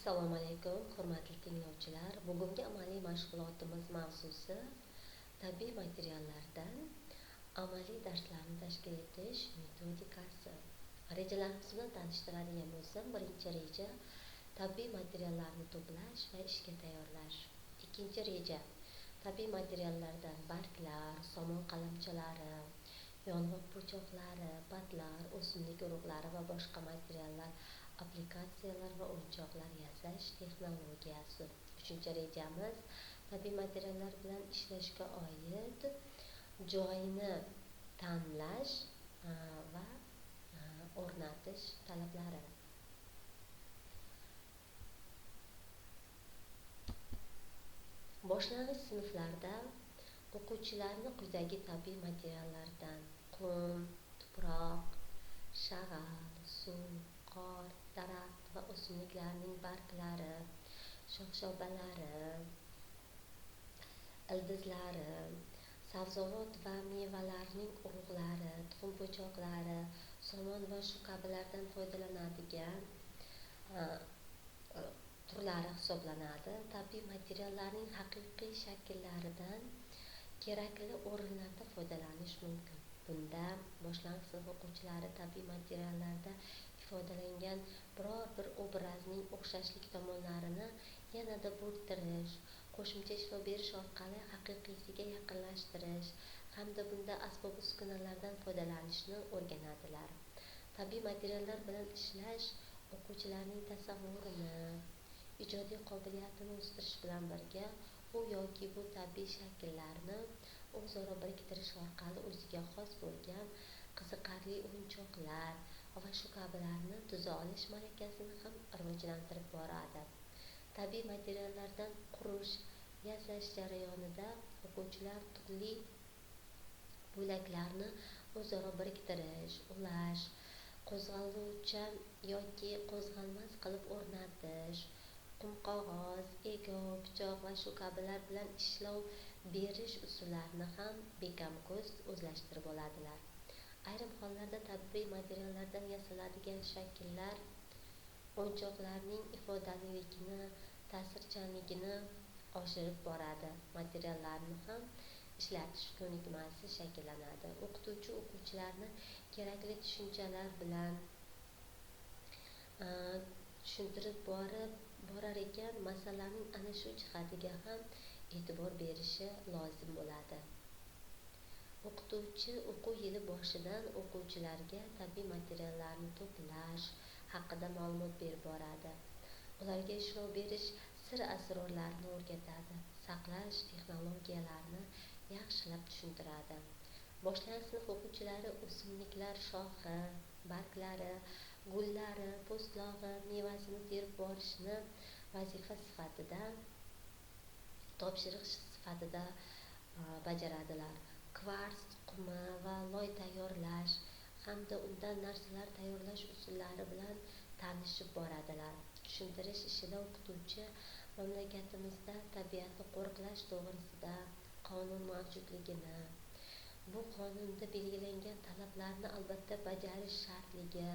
Assalomu alaykum, hurmatli tinglovchilar. Bugungi amaliy mashg'ulotimiz mavzusi tabiiy materiallardan amaliy darslarni tashkil etish metodikasi. Rejalarimiz bilan tanishtiradigan bo'lsam, birinchi reja tabiiy materiallarni to'plash va ishga tayyorlash. Ikkinchi reja tabiiy materiallardan barglar, somon qalamchalari, yong'oq po'choqlari, patlar, o'simlik urug'lari va boshqa materiallar, applikatsiyalar va o'yinchoqlar yasash texnologiyasi. Uchinchi rejamiz tabiiy materiallar bilan ishlashga oid joyini tanlash va o'rnatish talablari. Boshlang'ich sinflarda o'quvchilarni quyidagi tabiiy materiallardan qum, tuproq, shag'al, suv, qor, daraxt va o'simliklarning barglari, shox-shabbalari, ildizlari, sabzavot va mevalarning urug'lari, tuxum po'choqlari, somon va shu kabilardan foydalanadigan turlari hisoblanadi. Tabiiy materiallarning haqiqiy shakllaridan kerakli o'rinlarda foydalanish mumkin. Bunda boshlang'ich sinf o'quvchilari tabiiy materiallarda ifodalangan biror bir obrazning o'xshashlik tomonlarini yanada bo'rttirish, qo'shimcha ishlov berish orqali haqiqiysiga yaqinlashtirish hamda bunda asbob-uskunalardan foydalanishni o'rganadilar. Tabiiy materiallar bilan ishlash o'quvchilarning tasavvurini, ijodiy qobiliyatini o'stirish bilan birga u yoki bu tabiiy shakllarni o'zaro biriktirish orqali o'ziga xos bo'lgan qiziqarli o'yinchoqlar va shu kabilarni tuza olish malakasini ham rivojlantirib boradi. Tabiiy materiallardan qurish, yasash jarayonida o'quvchilar turli bo'laklarni o'zaro biriktirish, ulash, qo'zg'aluvchan yoki qo'zg'almas qilib o'rnatish, qum qog'oz, egov, pichoq va shu kabilar bilan ishlov berish usullarini ham bekam-ko'st o'zlashtirib oladilar. Ayrim hollarda tabiiy materiallardan yasaladigan shakllar o'yinchoqlarning ifodaliligini, ta'sirchanligini oshirib boradi. Materiallarni ham ishlatish ko'nikmasi shakllanadi. O'qituvchi o'quvchilarni kerakli tushunchalar bilan tushuntirib borar ekan, masalaning ana shu jihatiga ham e'tibor berishi lozim bo'ladi. O'qituvchi o'quv yili boshidan o'quvchilarga tabiiy materiallarni to'plash haqida ma'lumot berib boradi. Ularga ishlov berish sir-asrorlarini o'rgatadi, saqlash texnologiyalarini yaxshilab tushuntiradi. Boshlang'ich sinf o'quvchilari o'simliklar shoxi, barglari, gullari, po'stlog'i, mevasini terib borishni vazifa sifatida, topshiriq sifatida bajaradilar. Kvars qumi va loy tayyorlash hamda undan narsalar tayyorlash usullari bilan tanishib boradilar. Tushuntirish ishida o'qituvchi mamlakatimizda tabiatni qo'riqlash to'g'risida qonun mavjudligini, bu qonunda belgilangan talablarni albatta bajarish shartligi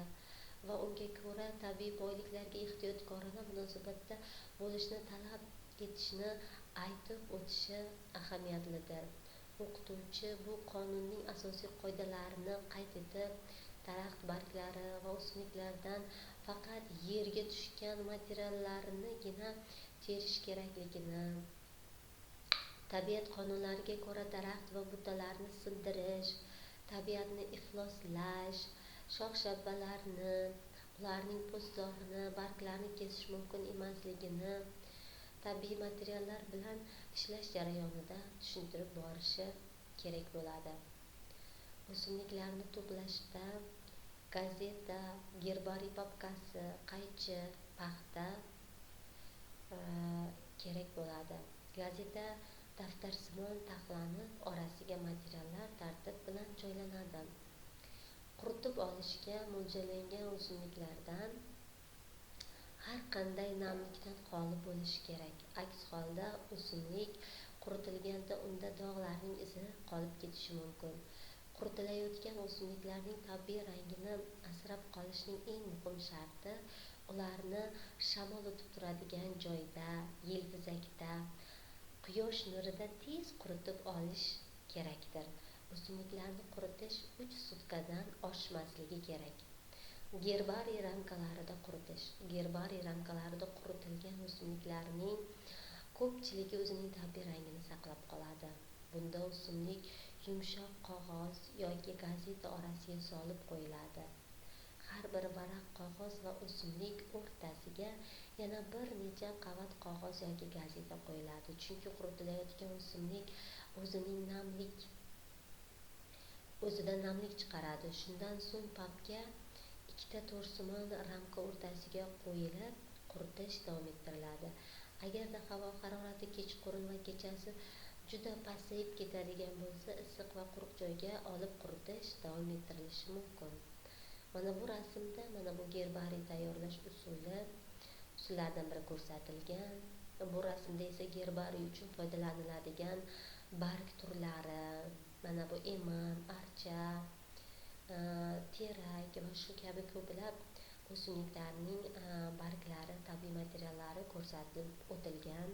va unga ko'ra tabiiy boyliklarga ehtiyotkorona munosabatda bo'lishni talab etishni aytib o'tishi ahamiyatlidir. O'qituvchi bu qonunning asosiy qoidalarini qayd etib, daraxt barglari va o'simliklardan faqat yerga tushgan materiallarnigina terish kerakligini, tabiat qonunlariga ko'ra daraxt va butalarni sindirish, tabiatni ifloslash, shox-shabbalarni, ularning po'stlog'ini, barglarini kesish mumkin emasligini tabiiy materiallar bilan ishlash jarayonida tushuntirib borishi kerak bo'ladi. O'simliklarni to'plashda gazeta, gerbariy papkasi, qaychi, paxta kerak bo'ladi. Gazeta daftarsimon taxlanib, orasiga materiallar tartib bilan joylanadi. Quritib olishga mo'ljallangan o'simliklardan har qanday namlikdan xoli bo'lishi kerak. Aks holda o'simlik quritilganda unda dog'larning izi qolib ketishi mumkin. Quritilayotgan o'simliklarning tabiiy rangini asrab qolishning eng muhim sharti ularni shamol o'tib turadigan joyda, yiltizakda, quyosh nurida tez quritib olish kerakdir. O'simliklarni quritish 3 sutkadan oshmasligi kerak. Gerbariy ramkalarida quritish. Gerbariy ramkalarida quritilgan o'simliklarning ko'pchiligi o'zining tabiiy rangini saqlab qoladi. Bunda o'simlik yumshoq qog'oz yoki gazeta orasiga solib qo'yiladi. Har bir varaq qog'oz va o'simlik o'rtasiga yana bir necha qavat qog'oz yoki gazeta qo'yiladi, chunki quritilayotgan o'simlik o'zida namlik chiqaradi. Shundan so'ng papka ikkita to'rsimon ramka o'rtasiga qo'yilib quritish davom ettiriladi. Agarda havo harorati kechqurun va kechasi juda pasayib ketadigan bo'lsa, issiq va quruq joyga olib quritish davom ettirilishi mumkin. Mana bu rasmda bu gerbariy tayyorlash usullaridan biri ko'rsatilgan. Bu rasmda esa gerbariy uchun foydalaniladigan barg turlari, mana bu eman, archa, terak va shu kabi ko'plab o'simliklarning barglari, tabiiy materiallari ko'rsatib o'tilgan.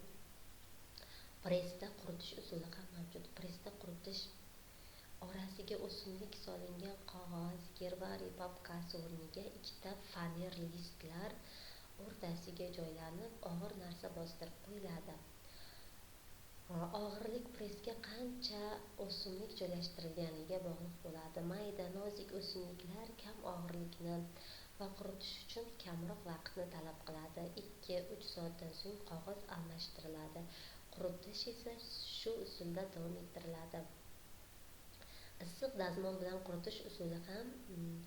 Pressda quritish usuli ham mavjud. Pressda quritish orasiga o'simlik solingan qog'oz gerbariy papkasi o'rniga ikkita faner listlar o'rtasiga joylanib, og'ir narsa bostirib qo'yiladi. Og'irlik pressga qancha o'simlik joylashtirilganiga bog'liq bo'ladi. Mayda, nozik o'simliklar kam og'irlikni va quritish uchun kamroq vaqtni talab qiladi. 2-3 soatdan so'ng qog'oz almashtiriladi. Quritish esa shu usulda davom ettiriladi. Issiq dazmol bilan quritish usuli ham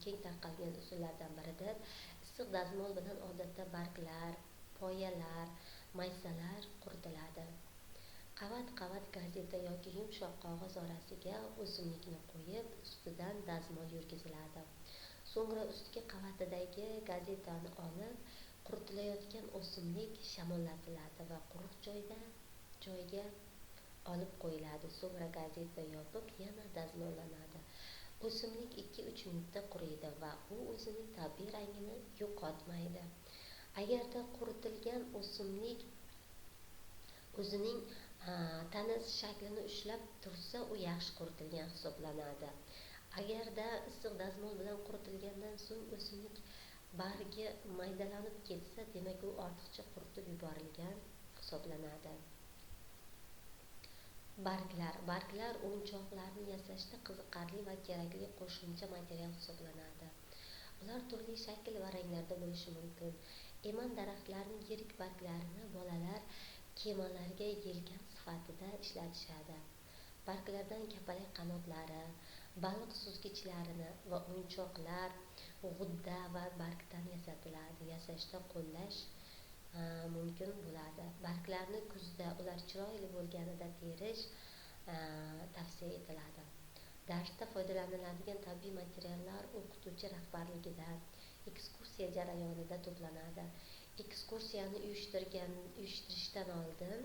keng tarqalgan usullardan biridir. Issiq dazmol bilan odatda barglar, poyalar, maysalar quritiladi. Qavat-qavat gazeta yoki yumshoq qog'oz orasiga o'simlikni qo'yib, ustidan dazmol yurgiziladi. So'ngra ustki qavatidagi gazetani olib, quritilayotgan o'simlik shamollatiladi va quruq joyga olib qo'yiladi. So'ngra gazeta yopib, yana dazmollanadi. O'simlik 2-3 minutda quriydi va u o'zining tabiiy rangini yo'qotmaydi. Agarda quritilgan o'simlik o'zining tana shaklini ushlab tursa, u yaxshi quritilgan hisoblanadi. Agarda issiq dazmol bilan quritilgandan so'ng o'simlik bargi maydalanib ketsa, demak u ortiqcha quritib yuborilgan hisoblanadi. Barglar o'yinchoqlarni yasashda qiziqarli va kerakli qo'shimcha material hisoblanadi. Ular turli shakl va ranglarda bo'lishi mumkin. Eman daraxtlarining yirik barglarini bolalar kemalarga yelkan sifatida ishlatishadi. Barglardan kapalak qanotlari, baliq suzgichlarini va o'yinchoqlar g'udda va bargdan yasatiladi. Yasashda qo'llash mumkin bo'ladi. Barglarni kuzda ular chiroyli bo'lganida terish tavsiya etiladi. Darsda foydalaniladigan tabiiy materiallar o'qituvchi rahbarligida ekskursiya jarayonida to'planadi. Ekskursiyani uyushtirishdan oldin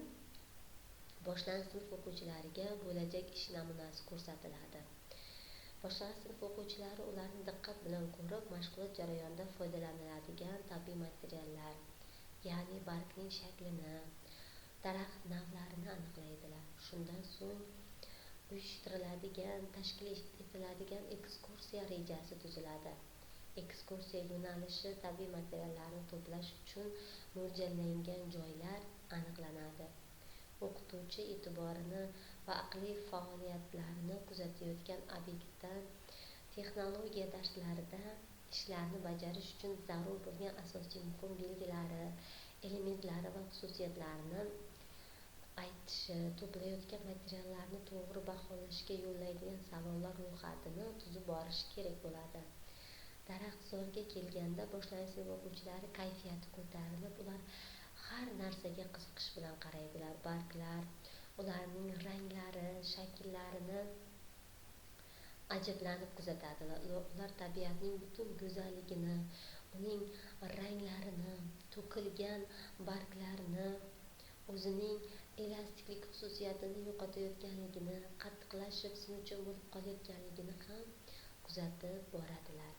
boshlang'ich sinf o'quvchilariga bo'lajak ish namunasi ko'rsatiladi. Boshlang'ich sinf o'quvchilari ularni diqqat bilan ko'rib, mashg'ulot jarayonida foydalaniladigan tabiiy materiallar, ya'ni bargning shaklini, daraxt navlarini aniqlaydilar. Shundan so'ng tashkil etiladigan ekskursiya rejasi tuziladi. Ekskursiya yo'nalishi, tabiiy materiallarni to'plash uchun mo'ljallangan joylar aniqlanadi. O'qituvchi e'tiborini va aqliy faoliyatlarini kuzatayotgan obyektdan texnologiya darslarida ishlarni bajarish uchun zarur bo'lgan asosiy muhim belgilari, elementlari va xususiyatlarini aytishi, to'playotgan materiallarni to'g'ri baholashga yo'llaydigan savollar ro'yxatini tuzib borishi kerak bo'ladi. Daraxtzorga kelganda boshlang'ich sinf o'quvchilari kayfiyati ko'tarilib, ular har narsaga qiziqish bilan qaraydilar. Barglar, ularning ranglari, shakllarini ajablanib kuzatadilar. Ular tabiatning butun go'zalligini, uning ranglarini, to'kilgan barglarni, o'zining elastiklik xususiyatini yo'qotayotganligini, qattiqlashib sinuvchan bo'lib qolayotganligini ham kuzatib boradilar.